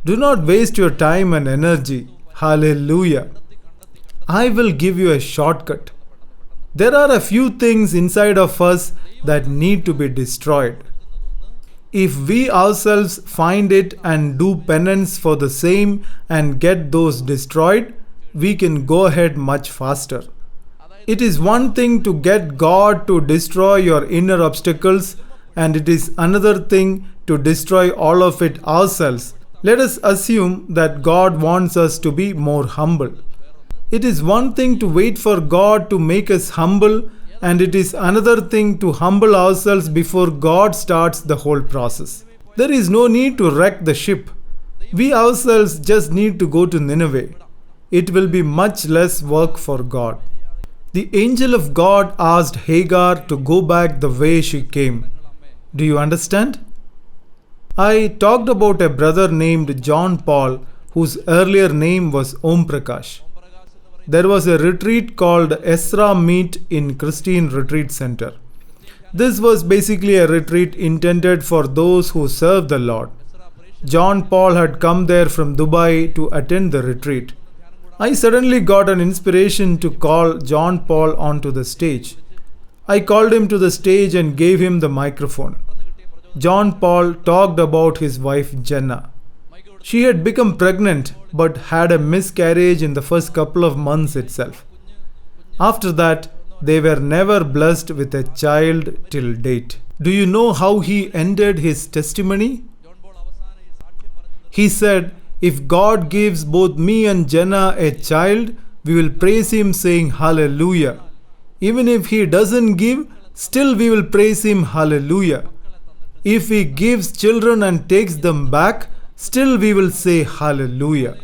Do not waste your time and energy. Hallelujah. I will give you a shortcut. There are a few things inside of us that need to be destroyed. If we ourselves find it and do penance for the same and get those destroyed, we can go ahead much faster. It is one thing to get God to destroy your inner obstacles, and it is another thing to destroy all of it ourselves. Let us assume that God wants us to be more humble. It is one thing to wait for God to make us humble, and it is another thing to humble ourselves before God starts the whole process. There is no need to wreck the ship. We ourselves just need to go to Nineveh. It will be much less work for God. The angel of God asked Hagar to go back the way she came. Do you understand? I talked about a brother named John Paul whose earlier name was Om Prakash. There was a retreat called Esra Meet in Christine Retreat Center. This was basically a retreat intended for those who serve the Lord. John Paul had come there from Dubai to attend the retreat. I suddenly got an inspiration to call John Paul onto the stage. I called him to the stage and gave him the microphone. John Paul talked about his wife Jenna. She had become pregnant but had a miscarriage in the first couple of months itself. After that, they were never blessed with a child till date. Do you know how he ended his testimony? He said, "If God gives both me and Jenna a child, we will praise Him saying Hallelujah. Even if He doesn't give, still we will praise Him, hallelujah. If He gives children and takes them back, still we will say hallelujah.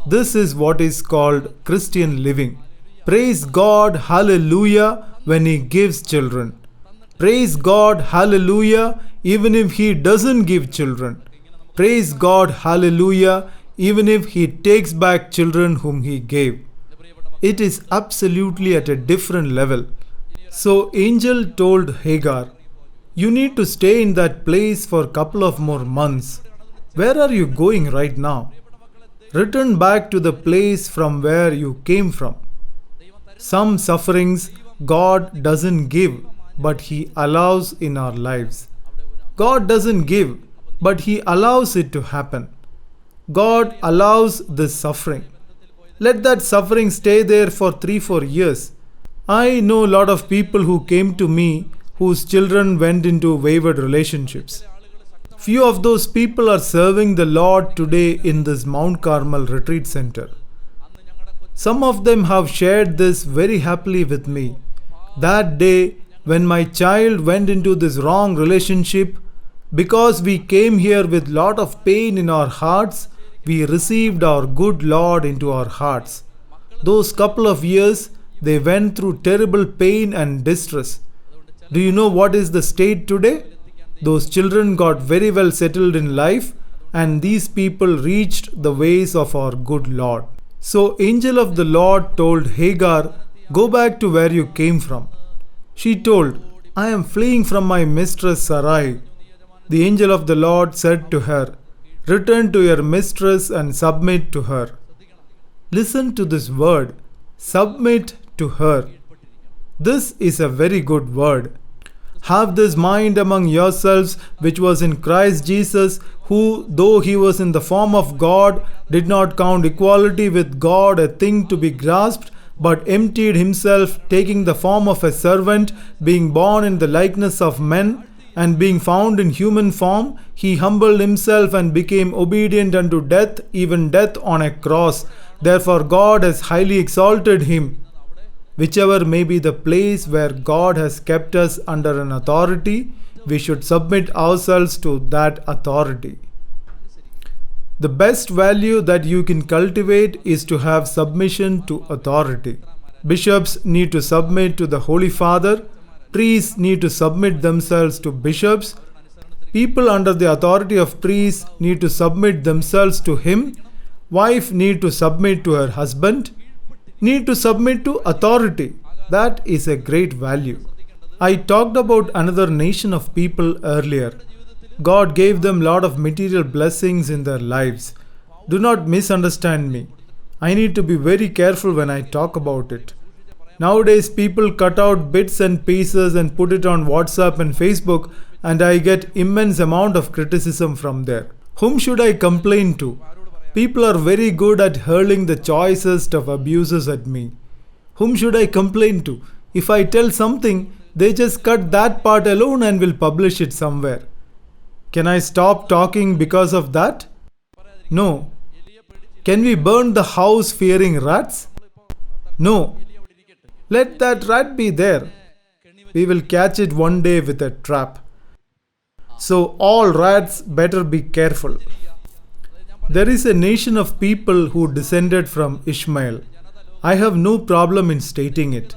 This is what is called Christian living. Praise God, hallelujah, when He gives children. Praise God, hallelujah, even if He doesn't give children. Praise God, hallelujah, even if He takes back children whom He gave. It is absolutely at a different level. So angel told Hagar, you need to stay in that place for a couple of more months. Where are you going right now? Return back to the place from where you came from. Some sufferings God doesn't give, but He allows in our lives. God doesn't give, but He allows it to happen. God allows this suffering. Let that suffering stay there for 3-4 years. I know a lot of people who came to me whose children went into wayward relationships. Few of those people are serving the Lord today in this Mount Carmel retreat center. Some of them have shared this very happily with me. That day, when my child went into this wrong relationship, because we came here with lot of pain in our hearts, we received our good Lord into our hearts. Those couple of years, they went through terrible pain and distress. Do you know what is the state today? Those children got very well settled in life, and these people reached the ways of our good Lord. So angel of the Lord told Hagar, go back to where you came from. She told, I am fleeing from my mistress Sarai. The angel of the Lord said to her, return to your mistress and submit to her. Listen to this word, submit to her. This is a very good word. Have this mind among yourselves which was in Christ Jesus, who, though He was in the form of God, did not count equality with God a thing to be grasped, but emptied Himself, taking the form of a servant, being born in the likeness of men, and being found in human form, He humbled Himself and became obedient unto death, even death on a cross. Therefore God has highly exalted Him. Whichever may be the place where God has kept us under an authority, we should submit ourselves to that authority. The best value that you can cultivate is to have submission to authority. Bishops need to submit to the Holy Father. Priests need to submit themselves to bishops. People under the authority of priests need to submit themselves to him. Wife need to submit to her husband. Need to submit to authority. That is a great value. I talked about another nation of people earlier. God gave them a lot of material blessings in their lives. Do not misunderstand me. I need to be very careful when I talk about it. Nowadays, people cut out bits and pieces and put it on WhatsApp and Facebook, and I get immense amount of criticism from there. Whom should I complain to? People are very good at hurling the choicest of abuses at me. Whom should I complain to? If I tell something, they just cut that part alone and will publish it somewhere. Can I stop talking because of that? No. Can we burn the house fearing rats? No. Let that rat be there. We will catch it one day with a trap. So all rats better be careful. There is a nation of people who descended from Ishmael. I have no problem in stating it.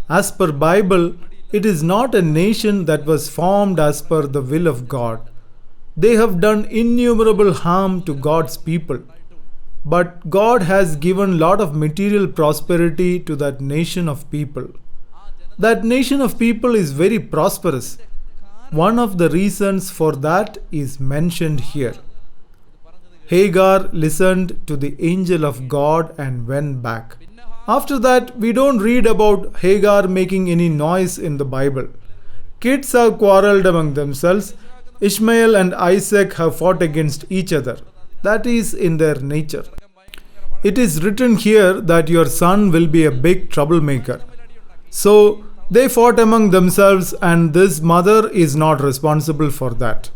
As per Bible, it is not a nation that was formed as per the will of God. They have done innumerable harm to God's people. But God has given lot of material prosperity to that nation of people. That nation of people is very prosperous. One of the reasons for that is mentioned here. Hagar listened to the angel of God and went back. After that, we don't read about Hagar making any noise in the Bible. Kids have quarreled among themselves. Ishmael and Isaac have fought against each other. That is in their nature. It is written here that your son will be a big troublemaker. So they fought among themselves, and this mother is not responsible for that.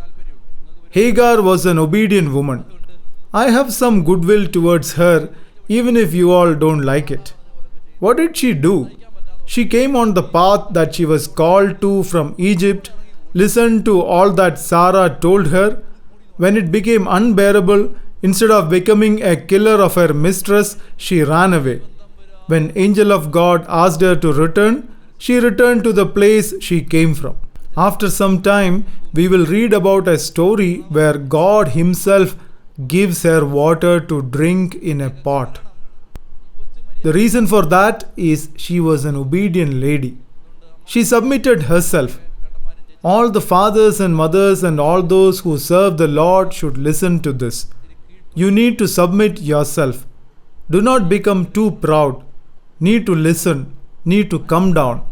Hagar was an obedient woman. I have some goodwill towards her, even if you all don't like it. What did she do? She came on the path that she was called to from Egypt, listened to all that Sarah told her. When it became unbearable, instead of becoming a killer of her mistress, she ran away. When angel of God asked her to return, she returned to the place she came from. After some time, we will read about a story where God Himself gives her water to drink in a pot. The reason for that is she was an obedient lady. She submitted herself. All the fathers and mothers and all those who serve the Lord should listen to this. You need to submit yourself. Do not become too proud. Need to listen. Need to come down.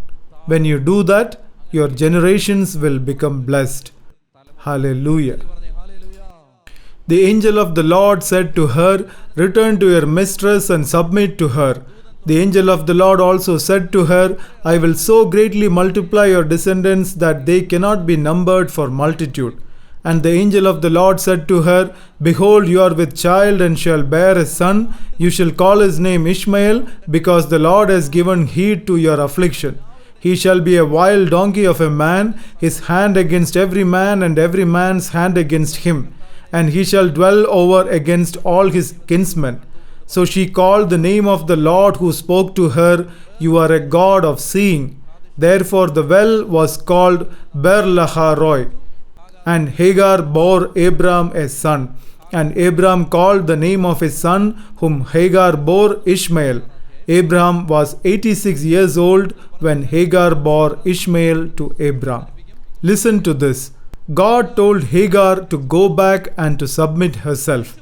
When you do that, your generations will become blessed. Hallelujah. The angel of the Lord said to her, "Return to your mistress and submit to her." The angel of the Lord also said to her, "I will so greatly multiply your descendants that they cannot be numbered for multitude." And the angel of the Lord said to her, "Behold, you are with child and shall bear a son. You shall call his name Ishmael, because the Lord has given heed to your affliction. He shall be a wild donkey of a man, his hand against every man, and every man's hand against him. And he shall dwell over against all his kinsmen." So she called the name of the Lord who spoke to her, "You are a God of seeing." Therefore the well was called Ber-lahai-roi. And Hagar bore Abram a son. And Abram called the name of his son, whom Hagar bore, Ishmael. Abram was 86 years old when Hagar bore Ishmael to Abram. Listen to this. God told Hagar to go back and to submit herself.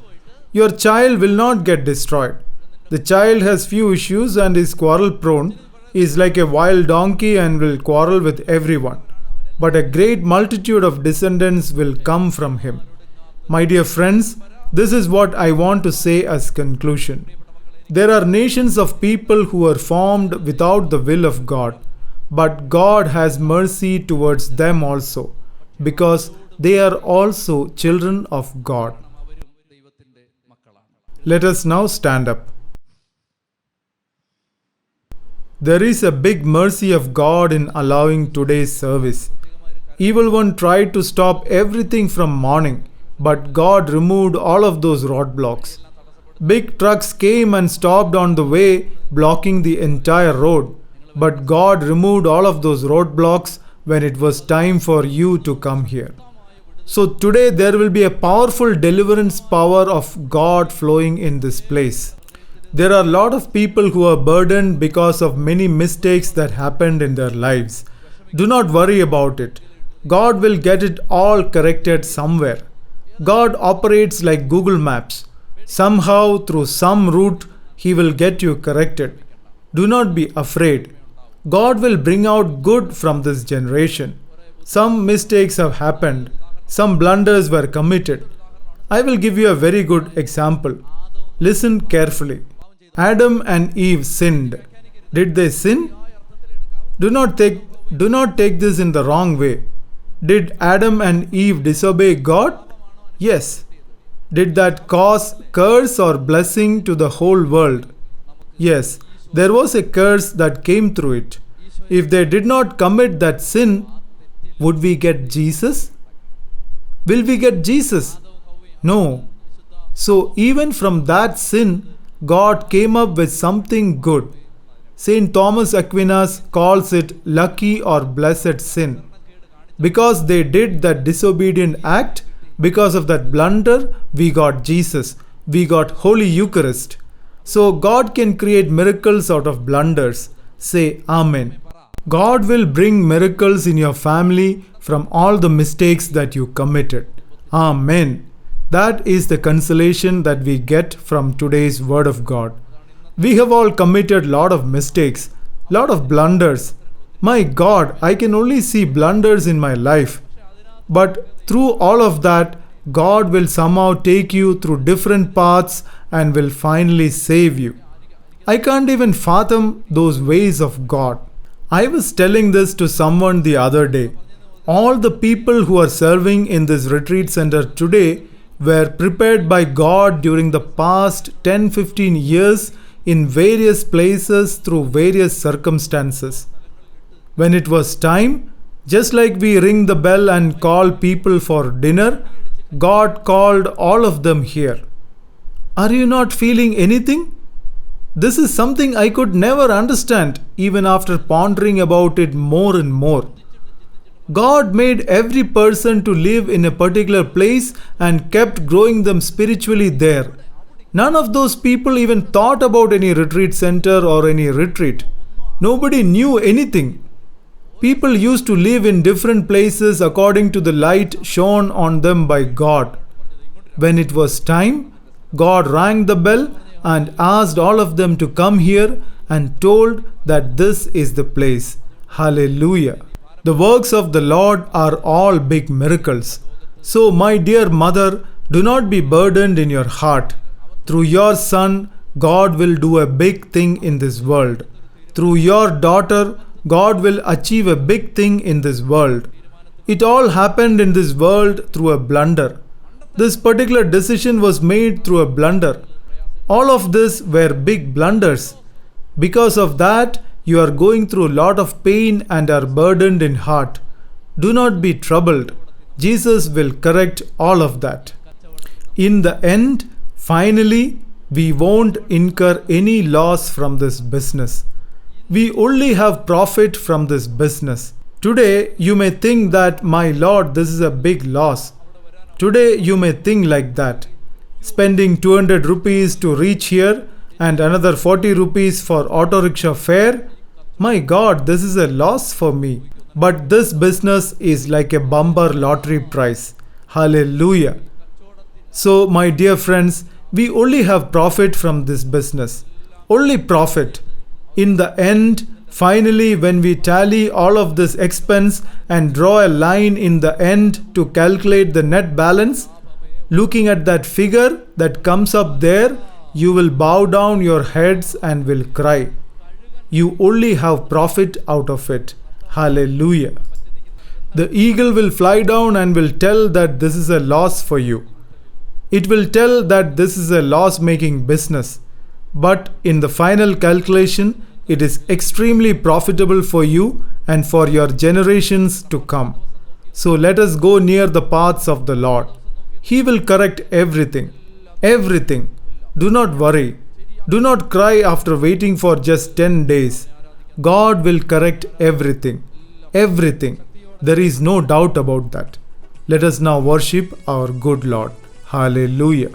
Your child will not get destroyed. The child has few issues and is quarrel prone. He is like a wild donkey and will quarrel with everyone. But a great multitude of descendants will come from him. My dear friends, this is what I want to say as conclusion. There are nations of people who are formed without the will of God, but God has mercy towards them also, because they are also children of God. Let us now stand up. There is a big mercy of God in allowing today's service. Evil one tried to stop everything from morning, but God removed all of those roadblocks. Big trucks came and stopped on the way, blocking the entire road, but God removed all of those roadblocks when it was time for you to come here. So today there will be a powerful deliverance power of God flowing in this place. There are a lot of people who are burdened because of many mistakes that happened in their lives. Do not worry about it. God will get it all corrected somewhere. God operates like Google Maps. Somehow, through some route, He will get you corrected. Do not be afraid. God will bring out good from this generation. Some mistakes have happened. Some blunders were committed. I will give you a very good example. Listen carefully. Adam and Eve sinned. Did they sin? Do not take this in the wrong way. Did Adam and Eve disobey God? Yes. Did that cause curse or blessing to the whole world? Yes, there was a curse that came through it. If they did not commit that sin, would we get Jesus? Will we get Jesus? No. So even from that sin, God came up with something good. Saint Thomas Aquinas calls it lucky or blessed sin. Because they did that disobedient act, because of that blunder, we got Jesus. We got Holy Eucharist. So God can create miracles out of blunders. Say Amen. God will bring miracles in your family from all the mistakes that you committed. Amen. That is the consolation that we get from today's Word of God. We have all committed lot of mistakes, lot of blunders. My God, I can only see blunders in my life. But through all of that, God will somehow take you through different paths and will finally save you. I can't even fathom those ways of God. I was telling this to someone the other day. All the people who are serving in this retreat center today were prepared by God during the past 10-15 years in various places through various circumstances. When it was time, just like we ring the bell and call people for dinner, God called all of them here. Are you not feeling anything? This is something I could never understand even after pondering about it more and more. God made every person to live in a particular place and kept growing them spiritually there. None of those people even thought about any retreat center or any retreat. Nobody knew anything. People used to live in different places according to the light shone on them by God. When it was time, God rang the bell and asked all of them to come here and told that this is the place. Hallelujah. The works of the Lord are all big miracles. So, my dear mother, do not be burdened in your heart. Through your son, God will do a big thing in this world. Through your daughter, God will achieve a big thing in this world. It all happened in this world through a blunder. This particular decision was made through a blunder. All of this were big blunders. Because of that, you are going through a lot of pain and are burdened in heart. Do not be troubled. Jesus will correct all of that. In the end, finally, we won't incur any loss from this business. We only have profit from this business. Today, you may think that, my Lord, this is a big loss. Today, you may think like that. Spending 200 rupees to reach here and another 40 rupees for auto rickshaw fare. My God, this is a loss for me. But this business is like a bumper lottery prize. Hallelujah. So, my dear friends, we only have profit from this business. Only profit. In the end, finally, when we tally all of this expense and draw a line in the end to calculate the net balance, looking at that figure that comes up there, you will bow down your heads and will cry. You only have profit out of it. Hallelujah. The eagle will fly down and will tell that this is a loss for you. It will tell that this is a loss-making business. But in the final calculation, it is extremely profitable for you and for your generations to come. So let us go near the paths of the Lord. He will correct everything. Everything. Do not worry. Do not cry after waiting for just 10 days. God will correct everything. Everything. There is no doubt about that. Let us now worship our good Lord. Hallelujah.